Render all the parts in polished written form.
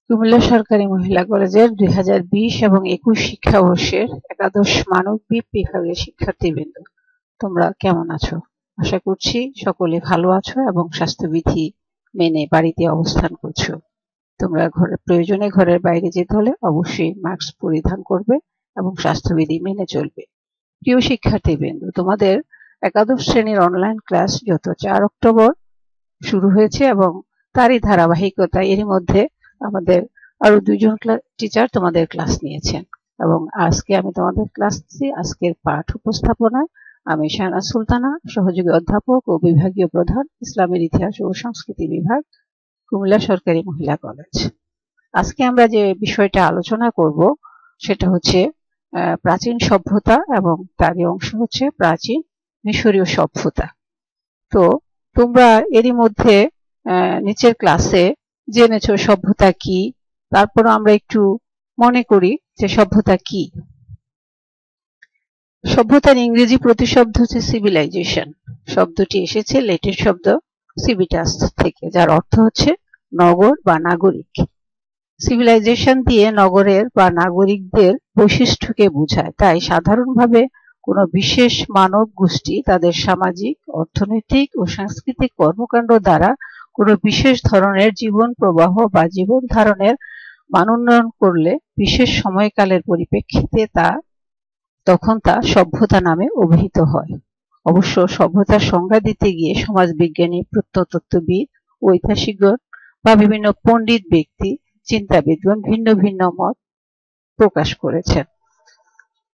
কুমিল্লা সরকারি মহিলা কলেজের 2020 এবং 21 শিক্ষাবর্ষের একাদশ মানবিক বিভাগের শিক্ষার্থীবৃন্দ, তোমরা কেমন আছো? আশা করছি সকলে ভালো আছো এবং স্বাস্থ্যবিধি মেনে বাড়িতে অবস্থান করছো। তোমরা প্রয়োজনে ঘরের বাইরে যেতে হলে অবশ্যই মাস্ক পরিধান করবে এবং স্বাস্থ্যবিধি মেনে চলবে। প্রিয় শিক্ষার্থীবৃন্দ, তোমাদের একাদশ শ্রেণীর অনলাইন ক্লাস গত 4 অক্টোবর শুরু হয়েছে এবং তারই ধারাবাহিকতায় এরই মধ্যে আমাদের আরো 2 জন টিচার তোমাদের ক্লাস নিয়েছেন এবং আজকে আমি তোমাদের ক্লাস নিচ্ছি। আজকের পাঠ উপস্থাপনায় আমি শাহনাজ সুলতানা, সহযোগী অধ্যাপক ও বিভাগীয় প্রধান, ইসলামের ইতিহাস ও সংস্কৃতি বিভাগ, কুমিল্লা সরকারি মহিলা কলেজ। আজকে আমরা যে বিষয়টা আলোচনা করব সেটা হচ্ছে প্রাচীন সভ্যতা এবং তারই অংশ হচ্ছে প্রাচীন মিশরীয় সভ্যতা। তো তোমরা এরই মধ্যে নিচের ক্লাসে জেনেছো সভ্যতা কি, তারপর আমরা একটু মনে করি যে সভ্যতা কি। সভ্যতার ইংরেজি প্রতিশব্দ হচ্ছে সিভিলাইজেশন। শব্দটি এসেছে ল্যাটিন শব্দ সিভিটাস থেকে, যার অর্থ হচ্ছে নগর বা নাগরিক। সিভিলাইজেশন দিয়ে নগরের বা নাগরিকদের বৈশিষ্ট্যকে বোঝায়। তাই সাধারণভাবে কোনো বিশেষ মানব গোষ্ঠী তাদের সামাজিক, অর্থনৈতিক ও সাংস্কৃতিক কর্মকাণ্ড দ্বারা কোনো বিশেষ ধরনের জীবন প্রবাহ বা জীবন ধারণের মান উন্নয়ন করলে বিশেষ সময়কালের পরিপ্রেক্ষিতে তখন তা সভ্যতা নামে অভিহিত হয়। অবশ্য সভ্যতার সংজ্ঞা দিতে গিয়ে সমাজবিজ্ঞানী, প্রত্নতত্ত্ববিদ, ঐতিহাসিকগণ বা বিভিন্ন পণ্ডিত ব্যক্তি, চিন্তাবিদগণ ভিন্ন ভিন্ন মত প্রকাশ করেছেন।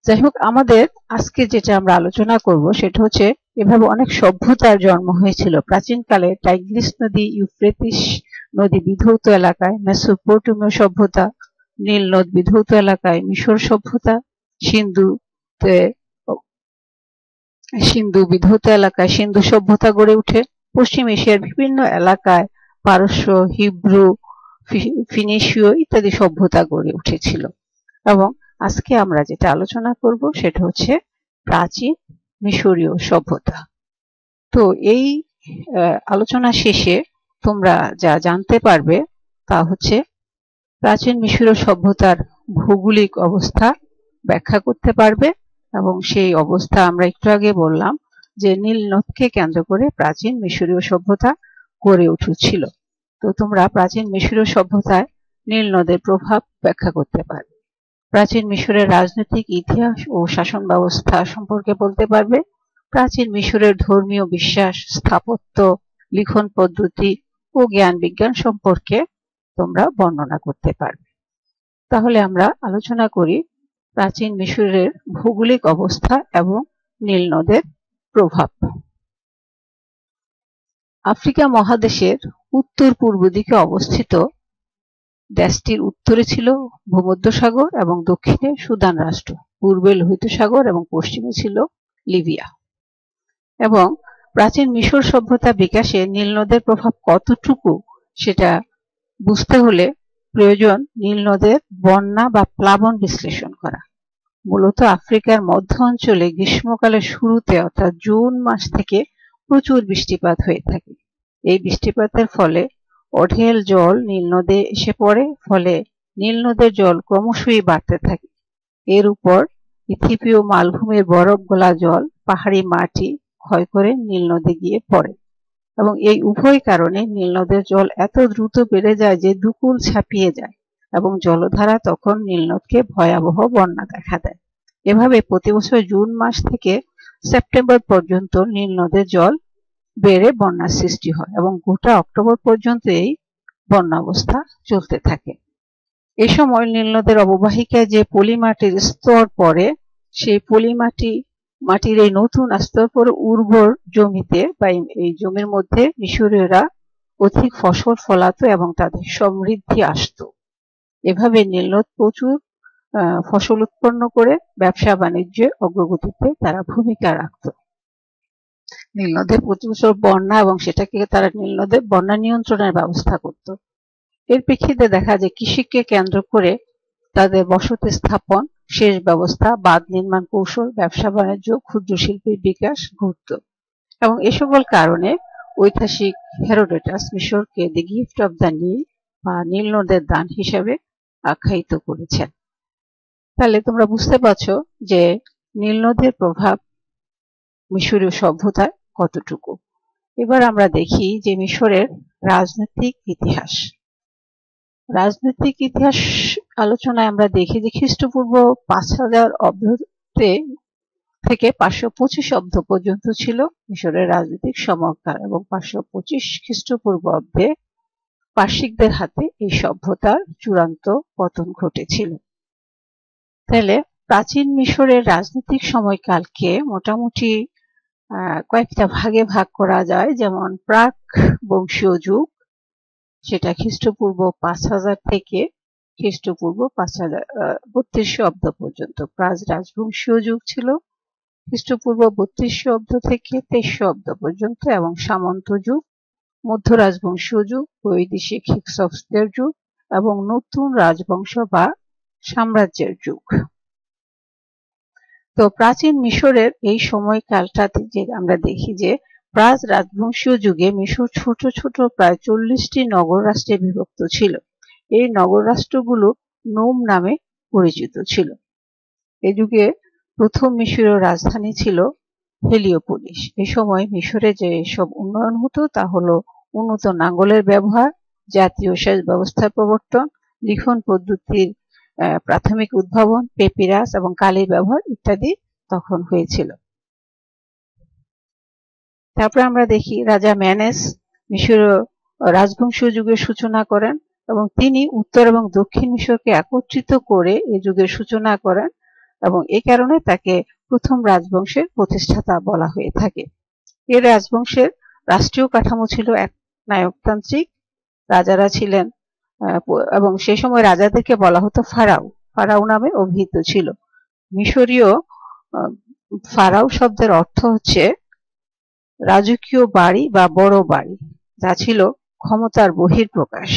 যাই হোক, আমাদের আজকে যেটা আমরা আলোচনা করব সেটা হচ্ছে এভাবে অনেক সভ্যতার জন্ম হয়েছিল প্রাচীনকালে। টাইগ্রিস নদী, ইউফ্রেটিস নদী বিধৌত এলাকায় মেসোপটেমীয় সভ্যতা, নীল নদ বিধৌত এলাকায় মিশর সভ্যতা, সিন্ধু বিধৌত এলাকায় সিন্ধু সভ্যতা গড়ে ওঠে। পশ্চিম এশিয়ার বিভিন্ন এলাকায় পারস্য, হিব্রু, ফিনিশীয় ইত্যাদি সভ্যতা গড়ে উঠেছিল। এবং আজকে আমরা যেটা আলোচনা করব সেটা হচ্ছে প্রাচীন মিশরীয় সভ্যতা। তো এই আলোচনা শেষে তোমরা যা জানতে পারবে তা হচ্ছে প্রাচীন মিশরীয় সভ্যতার ভৌগোলিক অবস্থা ব্যাখ্যা করতে পারবে এবং সেই অবস্থা আমরা একটু আগে বললাম যে নীল নদকে কেন্দ্র করে প্রাচীন মিশরীয় সভ্যতা গড়ে উঠেছিল। তো তোমরা প্রাচীন মিশরীয় সভ্যতায় নীল নদের প্রভাব ব্যাখ্যা করতে পারবে। প্রাচীন মিশরের রাজনৈতিক ইতিহাস ও শাসন ব্যবস্থা সম্পর্কে বলতে পারবে। প্রাচীন মিশরের ধর্মীয় বিশ্বাস, স্থাপত্য, লিখন পদ্ধতি ও জ্ঞান বিজ্ঞান সম্পর্কে তোমরা বর্ণনা করতে পারবে। তাহলে আমরা আলোচনা করি প্রাচীন মিশরের ভৌগোলিক অবস্থা এবং নীল নদের প্রভাব। আফ্রিকা মহাদেশের উত্তর পূর্ব দিকে অবস্থিত দেশটির উত্তরে ছিল ভূমধ্যসাগর এবং দক্ষিণে সুদান রাষ্ট্র, পূর্বে লোহিত সাগর এবং পশ্চিমে ছিল লিবিয়া। এবং প্রাচীন মিশর সভ্যতা বিকাশে নীল নদের প্রভাব কতটুকু সেটা বুঝতে হলে প্রয়োজন নীল নদের বন্যা বা প্লাবন বিশ্লেষণ করা। মূলত আফ্রিকার মধ্য অঞ্চলে গ্রীষ্মকালের শুরুতে অর্থাৎ জুন মাস থেকে প্রচুর বৃষ্টিপাত হয়ে থাকে। এই বৃষ্টিপাতের ফলে অঢেল জল নীল নদে এসে পড়ে, ফলে নীল নদের জল ক্রমশই বাড়তে থাকে। এর উপর ইথিওপিয় মালভূমির বরফ গলা জল পাহাড়ি মাটি ক্ষয় করে নীল নদে গিয়ে পড়ে এবং এই উভয় কারণে নীল নদের জল এত দ্রুত বেড়ে যায় যে দুকুল ছাপিয়ে যায় এবং জলধারা তখন নীল নদকে ভয়াবহ বন্যা দেখা দেয়। এভাবে প্রতি বছর জুন মাস থেকে সেপ্টেম্বর পর্যন্ত নীল নদের জল বেড়ে বন্যার সৃষ্টি হয় এবং গোটা অক্টোবর পর্যন্ত এই বন্যাবস্থা চলতে থাকে। এ সময় নীল নদের অববাহিকায় যে পলি মাটির স্তর পড়ে, সেই পলি মাটির এই নতুন স্তর পরে উর্বর জমিতে বা এই জমির মধ্যে মিশরীয়রা অধিক ফসল ফলাতো এবং তাদের সমৃদ্ধি আসতো। এভাবে নীল নদ প্রচুর ফসল উৎপন্ন করে ব্যবসা বাণিজ্যে অগ্রগতিতে তারা ভূমিকা রাখত। নীল নদে প্রতি বছর বন্যা এবং সেটাকে তারা নীল নদে বন্যা নিয়ন্ত্রণের ব্যবস্থা করত। এর প্রেক্ষিতে দেখা যায় কৃষিকে কেন্দ্র করে তাদের বসতি স্থাপন, সেচ ব্যবস্থা, বাঁধ নির্মাণ কৌশল, ব্যবসা বাণিজ্য, ক্ষুদ্র শিল্পের বিকাশ ঘটত এবং এ সকল কারণে ঐতিহাসিক হেরোডোটাস মিশরকে the gift of the Nile বা নীল নদের দান হিসাবে আখ্যায়িত করেছেন। তাহলে তোমরা বুঝতে পারছো যে নীল নদের প্রভাব মিশরীয় সভ্যতায় কতটুকু। এবার আমরা দেখি যে মিশরের রাজনৈতিক ইতিহাস। রাজনৈতিক ইতিহাস আলোচনায় আমরা দেখি যে খ্রিস্টপূর্ব 5000 অব্দে থেকে 525 অব্দ পর্যন্ত ছিল মিশরের রাজনৈতিক সময়কাল, এবং 525 খ্রিস্টপূর্ব অব্দে পার্সিকদের হাতে এই সভ্যতার চূড়ান্ত পতন ঘটেছিল। তাহলে প্রাচীন মিশরের রাজনৈতিক সময়কালকে মোটামুটি কয়েকটা ভাগে ভাগ করা যায়। যেমন প্রাক বংশীয় যুগ, সেটা খ্রিস্টপূর্ব 5000 থেকে খ্রিস্টপূর্ব 3200 অব্দ পর্যন্ত। প্রাক রাজবংশীয় যুগ ছিল খ্রিস্টপূর্ব 3200 অব্দ থেকে 2300 অব্দ পর্যন্ত, এবং সামন্ত যুগ, মধ্য রাজবংশীয় যুগ, বৈদেশিক হিক্সদের যুগ, এবং নতুন রাজবংশ বা সাম্রাজ্যের যুগ। তো প্রাচীন মিশরের এই সময়কালটাতে যে আমরা দেখি যে প্রাক রাজবংশীয় যুগে মিশর ছোট ছোট প্রায় 40টি নগর রাষ্ট্রে বিভক্ত ছিল। এই নগর রাষ্ট্রগুলো নোম নামে পরিচিত ছিল। এই যুগে প্রথম মিশরীয় রাজধানী ছিল হেলিওপোলিস। এই সময় মিশরে যে সব উন্নয়ন হতো তা হলো উন্নত লাঙ্গলের ব্যবহার, জাতীয় সেচ ব্যবস্থার প্রবর্তন, লিখন পদ্ধতির প্রাথমিক উদ্ভাবন, পেপিরাস এবং কালির ব্যবহার ইত্যাদি তখন হয়েছিল। তারপরে আমরা দেখি রাজা ম্যানেস মিশরীয় রাজবংশীয় যুগের সূচনা করেন, এবং তিনি উত্তর এবং দক্ষিণ মিশরকে একত্রিত করে এই যুগের সূচনা করেন, এবং এই কারণে তাকে প্রথম রাজবংশের প্রতিষ্ঠাতা বলা হয়ে থাকে। এই রাজবংশের রাষ্ট্রীয় কাঠামো ছিল এক নায়কতান্ত্রিক। রাজারা ছিলেন, এবং সেই সময় রাজাদেরকে বলা হতো ফারাও। ফারাও নামে অভিহিত ছিল। মিশরীয় ফারাও শব্দের অর্থ হচ্ছে রাজকীয় বাড়ি বা বড় বাড়ি, যা ছিল ক্ষমতার বহিঃপ্রকাশ।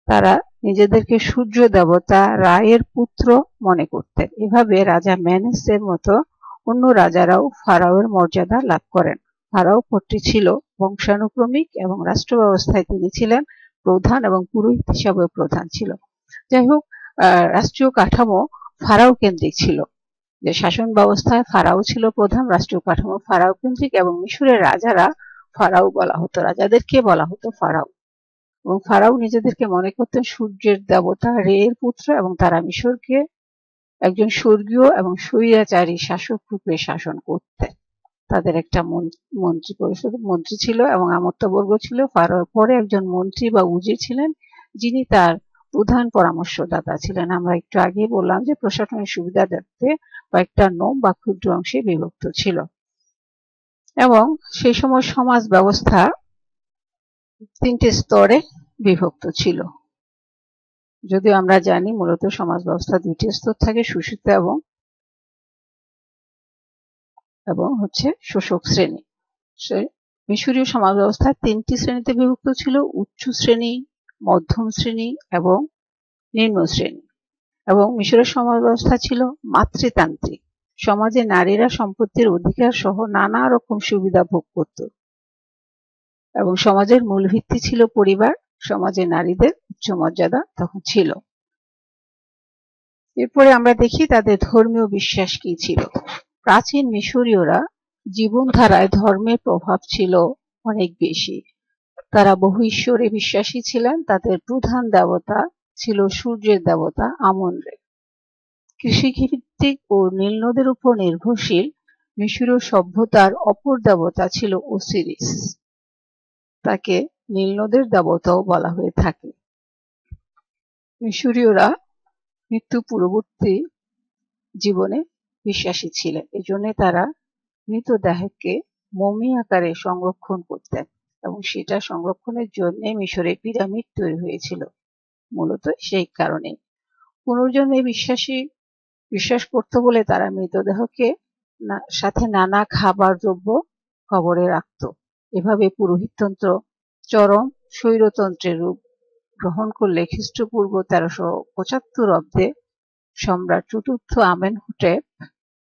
তারা নিজেদেরকে সূর্য দেবতা রায়ের পুত্র মনে করতেন। এভাবে রাজা ম্যানেসের মতো অন্য রাজারাও ফারাওয়ের মর্যাদা লাভ করেন। ফারাও পদটি ছিল বংশানুক্রমিক, এবং রাষ্ট্র ব্যবস্থায় তিনি ছিলেন প্রধান, এবং পুরোহিত হিসাবে প্রধান ছিল। যাই হোক, রাষ্ট্রীয় কাঠামো ফারাও কেন্দ্রিক ছিল। যে শাসন ব্যবস্থায় ফারাও ছিল প্রধান, রাষ্ট্রীয় কাঠামো ফারাও কেন্দ্রিক, এবং মিশরের রাজারা ফারাও বলা হতো, রাজাদেরকে বলা হতো ফারাও। এবং ফারাও নিজেদেরকে মনে করতেন সূর্যের দেবতা রে-এর পুত্র, এবং তারা মিশরকে একজন স্বর্গীয় এবং স্বৈরাচারী শাসক রূপে শাসন করতেন। তাদের একটা মন্ত্রী পরিষদ মন্ত্রী ছিল এবং আমত্তবর্গ ছিল। ফারাওর পরে একজন মন্ত্রী বা উজির ছিলেন, যিনি তার প্রধান পরামর্শদাতা ছিলেন। আমরা একটু আগে বললাম যে প্রশাসনের সুবিধার্থে কয়েকটা নোম বা ক্ষুদ্র অংশে বিভক্ত ছিল। এবং সেই সময় সমাজ ব্যবস্থা 3টে স্তরে বিভক্ত ছিল। যদিও আমরা জানি মূলত সমাজ ব্যবস্থা 2টি স্তর থাকে, শোষিত এবং হচ্ছে শোষক শ্রেণী। মিশরীয় সমাজ ব্যবস্থা 3টি শ্রেণীতে বিভক্ত ছিল: উচ্চ শ্রেণী, মধ্যম শ্রেণী এবং নিম্ন শ্রেণী। এবং মিশরের সমাজ ব্যবস্থা ছিল মাতৃতান্ত্রিক। সমাজে নারীরা সম্পত্তির অধিকার সহ নানা রকম সুবিধা ভোগ করত, এবং সমাজের মূল ভিত্তি ছিল পরিবার। সমাজে নারীদের উচ্চ মর্যাদা তখন ছিল। এরপরে আমরা দেখি তাদের ধর্মীয় বিশ্বাস কি ছিল। প্রাচীন মিশরীয়রা জীবনধারায় ধর্মের প্রভাব ছিল অনেক বেশি। তারা বহু ঈশ্বরে বিশ্বাসী ছিলেন। তাদের প্রধান দেবতা ছিল সূর্যের দেবতা আমন-রে। কৃষিভিত্তিক ও নীল নদের উপর নির্ভরশীল মিশরীয় সভ্যতার অপর দেবতা ছিল ওসিরিস। তাকে নীল নদের দেবতাও বলা হয়ে থাকে। মিশরীয়রা মৃত্যু পূর্ববর্তী জীবনে বিশ্বাসী ছিলেন। এজন্য তারা মৃতদেহকে মমি আকারে সংরক্ষণ করতেন, এবং সেটা সংরক্ষণের জন্য মিশরে পিরামিড তৈরি হয়েছিল মূলত সেই কারণে। পুনর্জন্মে বিশ্বাস করত বলে তারা মৃতদেহকে সাথে নানা খাবার দ্রব্য কবরে রাখত। এভাবে পুরোহিততন্ত্র চরম স্বৈরতন্ত্রের রূপ গ্রহণ করলে খ্রিস্টপূর্ব 1375 অব্দে সম্রাট চতুর্থ আমেনহোটেপ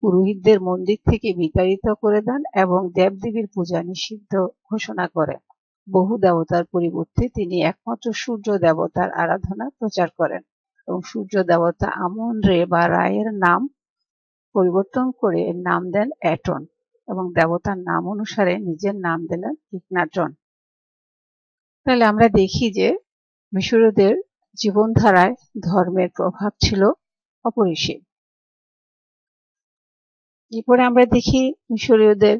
পুরোহিতদের মন্দির থেকে বিতাড়িত করে দেন এবং দেবদেবীর পূজা নিষিদ্ধ ঘোষণা করেন। বহু দেবতার পরিবর্তে তিনি একমাত্র সূর্য দেবতার আরাধনা প্রচার করেন এবং সূর্য দেবতা আমন রে বা রায়ের নাম পরিবর্তন করে এর নাম দেন অ্যাটন এবং দেবতার নাম অনুসারে নিজের নাম দিলেন ইকনাটন। তাহলে আমরা দেখি যে মিশরীয়দের জীবনধারায় ধর্মের প্রভাব ছিল অপরিসীম। এরপরে আমরা দেখি মিশরীয়দের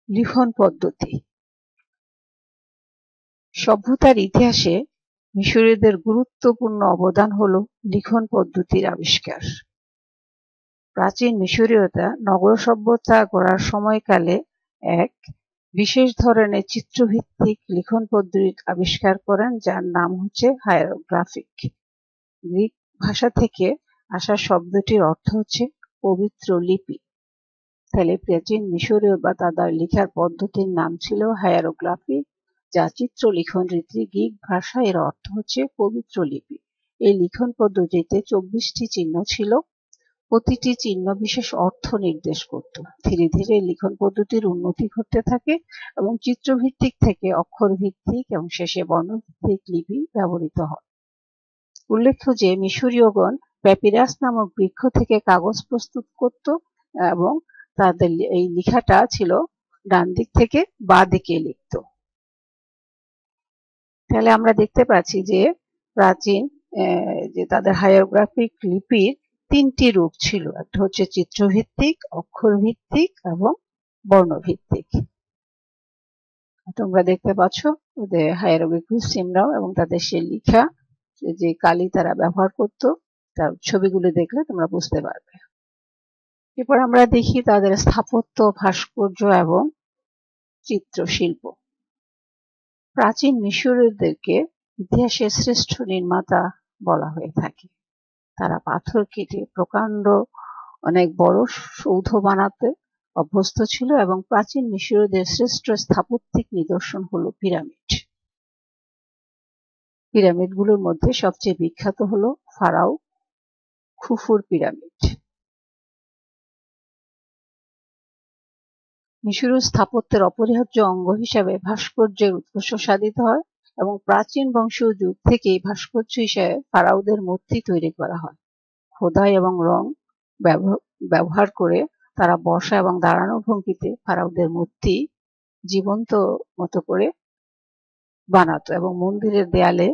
লিখন পদ্ধতি। সভ্যতার ইতিহাসে মিশরীয়দের গুরুত্বপূর্ণ অবদান হল লিখন পদ্ধতির আবিষ্কার। প্রাচীন মিশরীয়তা নগর সভ্যতা গড়ার সময়কালে এক বিশেষ ধরনের চিত্রভিত্তিক লিখন পদ্ধতির আবিষ্কার করেন, যার নাম হচ্ছে হায়ারোগ্রাফিক। গ্রিক ভাষা থেকে আসা শব্দটির অর্থ হচ্ছে পবিত্র লিপি। তাহলে প্রাচীন মিশরীয় বা তাদের লেখার পদ্ধতির নাম ছিল হায়ারোগ্রাফি, যা চিত্র লিখন রীতি। গ্রিক ভাষা এর অর্থ হচ্ছে পবিত্র লিপি। এই লিখন পদ্ধতিতে 24টি চিহ্ন ছিল। প্রতিটি চিহ্ন বিশেষ অর্থ নির্দেশ করত। ধীরে ধীরে লিখন পদ্ধতির উন্নতি ঘটতে থাকে এবং চিত্রভিত্তিক থেকে অক্ষর ভিত্তিক এবং শেষে বর্ণভিত্তিক লিপি ব্যবহৃত হয়। উল্লেখ্য যে মিশরীয়গণ প্যাপিরাস নামক বৃক্ষ থেকে কাগজ প্রস্তুত করত এবং তাদের এই লেখাটা ছিল ডান দিক থেকে বাঁ দিকে লিখত। তাহলে আমরা দেখতে পাচ্ছি যে প্রাচীন যে তাদের হায়ারোগ্রাফিক লিপির 3টি রূপ ছিল। একটা হচ্ছে চিত্রভিত্তিক, অক্ষর ভিত্তিক এবং বর্ণভিত্তিক। তোমরা দেখতে পাচ্ছ ওদের হায়ারোগ্রাফিক সিস্টেমরাও এবং তাদের সে লেখা যে কালি তারা ব্যবহার করত, তার ছবিগুলো দেখলে তোমরা বুঝতে পারবে। এরপর আমরা দেখি তাদের স্থাপত্য, ভাস্কর্য এবং চিত্রশিল্প। প্রাচীন মিশরীয়দেরকে ইতিহাসের শ্রেষ্ঠ নির্মাতা বলা হয়ে থাকে। তারা পাথর কেটে প্রকাণ্ড অনেক বড় সৌধ বানাতে অভ্যস্ত ছিল এবং প্রাচীন মিশরীয়দের শ্রেষ্ঠ স্থাপত্যিক নিদর্শন হলো পিরামিড। পিরামিডগুলোর মধ্যে সবচেয়ে বিখ্যাত হলো ফারাও খুফুর পিরামিড। মিশরীয় স্থাপত্যের অপরিহার্য অঙ্গ হিসাবে ভাস্কর্যের উৎকর্ষ সাধিত হয় এবং প্রাচীন বংশীয় যুগ থেকেই ভাস্কর্য হিসাবে ফারাওদের মূর্তি তৈরি করা হয়। খোদাই এবং রং ব্যবহার করে তারা বসা এবং দাঁড়ানো ভঙ্গিতে ফারাওদের মূর্তি জীবন্ত মতো করে বানাতো এবং মন্দিরের দেয়ালে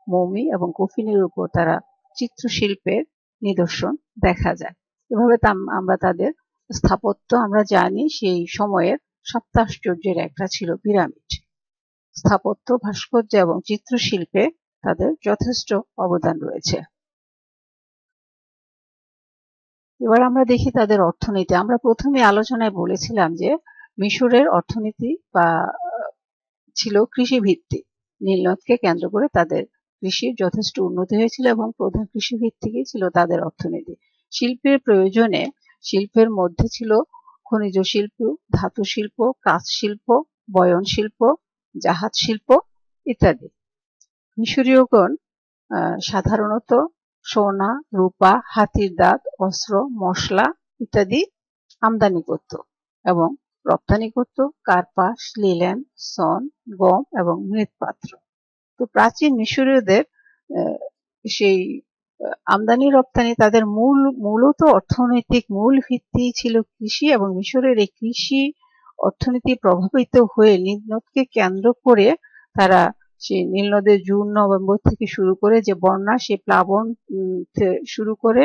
মমি এবং কফিনের উপর তারা চিত্রশিল্পের নিদর্শন দেখা যায়। এভাবে আমরা তাদের স্থাপত্য আমরা জানি সেই সময়ের সপ্তাশ্চর্যের একটা ছিল পিরামিড। স্থাপত্য, ভাস্কর্য এবং চিত্রশিল্পে তাদের যথেষ্ট অবদান রয়েছে। এবার আমরা দেখি তাদের অর্থনীতি। আমরা প্রথমে আলোচনায় বলেছিলাম যে মিশরের অর্থনীতি বা ছিল কৃষিভিত্তিক। নীলনদকে কেন্দ্র করে তাদের কৃষির যথেষ্ট উন্নতি হয়েছিল এবং প্রধান কৃষিভিত্তিকই ছিল তাদের অর্থনীতি। শিল্পের প্রয়োজনে শিল্পের মধ্যে ছিল খনিজ শিল্প, ধাতু শিল্প, কাঁচ শিল্প, বয়ন শিল্প, জাহাজ শিল্প ইত্যাদি। মিশরীয়গণ সাধারণত সোনা, রূপা, হাতির দাঁত, অস্ত্র, মশলা ইত্যাদি আমদানি করত এবং রপ্তানি করত কার্পাস, লিনেন, সন, গম এবং মৃৎপাত্র। তো প্রাচীন মিশরীয়দের সেই আমদানি রপ্তানি তাদের মূলত অর্থনৈতিক মূল ভিত্তি ছিল কৃষি এবং মিশরের এই কৃষি অর্থনীতি প্রভাবিত হয়ে নীলনদকে কেন্দ্র করে তারা সেই নীলনদের জুন নভেম্বর থেকে শুরু করে যে বন্যা, সে প্লাবন শুরু করে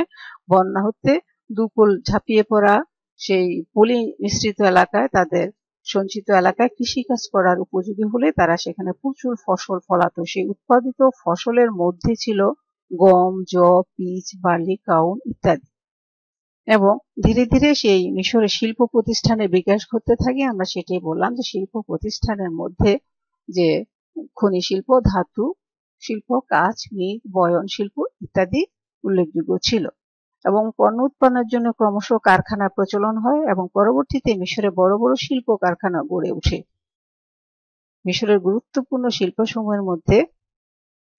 বন্যা হতে দুকুল ঝাঁপিয়ে পড়া সেই পলি মিশ্রিত এলাকায় তাদের সঞ্চিত এলাকায় কৃষিকাজ করার উপযোগী হলে তারা সেখানে প্রচুর ফসল ফলাতো। সেই উৎপাদিত ফসলের মধ্যে ছিল গম, যব, পিচ, বার্লি, কাউন ইত্যাদি। এবং ধীরে ধীরে সেই মিশরের শিল্প প্রতিষ্ঠানের বিকাশ ঘটতে থাকে। আমরা সেটাই বললাম যে শিল্প প্রতিষ্ঠানের মধ্যে যে খনি শিল্প, ধাতু শিল্প, কাঁচ, মৃৎ, বয়ন শিল্প ইত্যাদি উল্লেখযোগ্য ছিল এবং পণ্য উৎপন্নের জন্য ক্রমশ কারখানার প্রচলন হয় এবং পরবর্তীতে মিশরে বড় বড় শিল্প কারখানা গড়ে ওঠে। মিশরের গুরুত্বপূর্ণ শিল্পসমূহের মধ্যে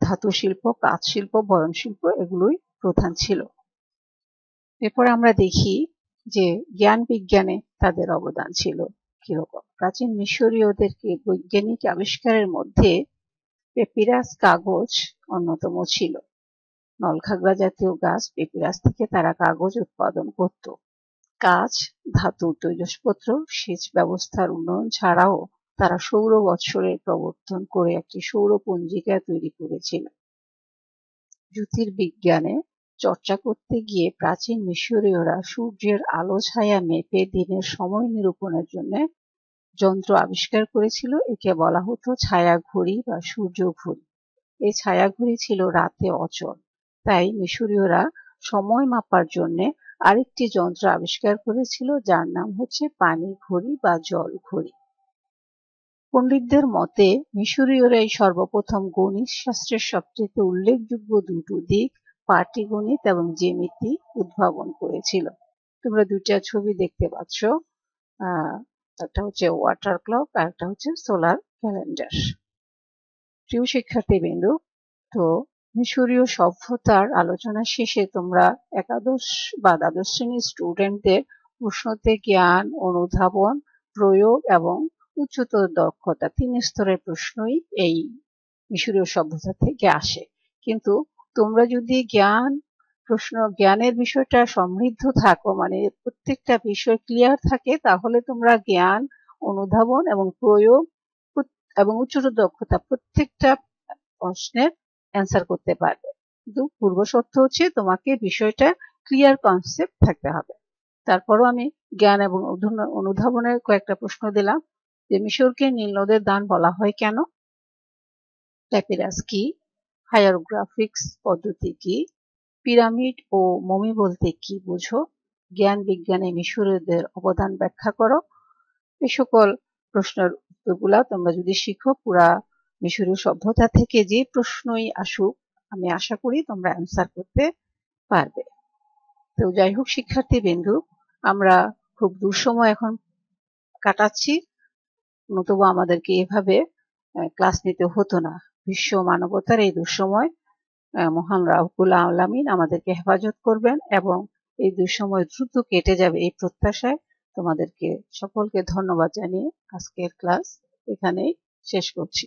ধাতু শিল্প, কাঁচ শিল্প, বয়ন শিল্প এগুলোই প্রধান ছিল। এরপর আমরা দেখি যে জ্ঞান বিজ্ঞানে তাদের অবদান ছিল। কিরকম? প্রাচীন মিশরীয়দেরকে বৈজ্ঞানিক আবিষ্কারের মধ্যে পেপিরাস কাগজ অন্যতম ছিল। নলখাগড়া জাতীয় গাছ পেপিরাস থেকে তারা কাগজ উৎপাদন করত। কাঁচ, ধাতু তৈজসপত্র, সেচ ব্যবস্থার উন্নয়ন ছাড়াও তারা সৌর বৎসরের প্রবর্তন করে একটি সৌর পঞ্জিকা তৈরি করেছিল। জ্যোতির্বিজ্ঞানে চর্চা করতে গিয়ে প্রাচীন মিশরীয়রা সূর্যের আলো ছায়া মেপে দিনের সময় নিরূপণের জন্য যন্ত্র আবিষ্কার করেছিল। একে বলা হতো ছায়া ঘড়ি বা সূর্য ঘড়ি। এই ছায়া ঘড়ি ছিল রাতে অচল, তাই মিশরীয়রা সময় মাপার জন্য আরেকটি যন্ত্র আবিষ্কার করেছিল, যার নাম হচ্ছে পানি ঘড়ি বা জল ঘড়ি। পণ্ডিতদের মতে মিশরীয়রাই সর্বপ্রথম গণিত শাস্ত্রের সবচেয়ে উল্লেখযোগ্য দুটো দিক, পাটিগণিত এবং জ্যামিতি উদ্ভাবন করেছিল। তোমরা দুইটা ছবি দেখতে পাচ্ছ, একটা হচ্ছে ওয়াটার ক্লক আর একটা হচ্ছে সোলার ক্যালেন্ডার। প্রিয় শিক্ষার্থীবৃন্দ, তো মিশরীয় সভ্যতার আলোচনা শেষে তোমরা একাদশ বা দ্বাদশ শ্রেণীর স্টুডেন্টদের প্রশ্নতে জ্ঞান, অনুধাবন, প্রয়োগ এবং উচ্চতর দক্ষতা 3 স্তরের প্রশ্নই এই মিশরীয় সভ্যতা থেকে আসে। কিন্তু তোমরা যদি জ্ঞানের বিষয়টা সমৃদ্ধ থাকো, মানে প্রত্যেকটা বিষয় ক্লিয়ার থাকে, তাহলে তোমরা জ্ঞান, অনুধাবন এবং প্রয়োগ এবং উচ্চতর দক্ষতা প্রত্যেকটা প্রশ্নের অ্যান্সার করতে পারবে। কিন্তু পূর্ব শর্ত হচ্ছে তোমাকে বিষয়টা ক্লিয়ার কনসেপ্ট থাকতে হবে। তারপরও আমি জ্ঞান এবং অনুধাবনের কয়েকটা প্রশ্ন দিলাম, যে মিশরকে নীল নদের দান বলা হয় কেন? প্যাপিরাস কি? হায়ারোগ্রাফিক্স পদ্ধতি কি? পিরামিড ও মমি বলতে কি বোঝো? জ্ঞান বিজ্ঞানে মিশরীয়দের অবদান ব্যাখ্যা করো। এই সকল প্রশ্নের উত্তরগুলা তোমরা যদি শিখো, পুরা মিশরীয় সভ্যতা থেকে যে প্রশ্নই আসুক, আমি আশা করি তোমরা অ্যান্সার করতে পারবে। তো যাই হোক শিক্ষার্থীবৃন্দু, আমরা খুব দুঃসময় এখন কাটাচ্ছি, নতুবা আমাদেরকে এভাবে ক্লাস নিতে হতো না। বিশ্ব মানবতার এই দুঃসময় মহান রাব্বুল আলামিন আমাদেরকে হেফাজত করবেন এবং এই দুঃসময় দ্রুত কেটে যাবে, এই প্রত্যাশায় তোমাদেরকে সকলকে ধন্যবাদ জানিয়ে আজকের ক্লাস এখানেই শেষ করছি।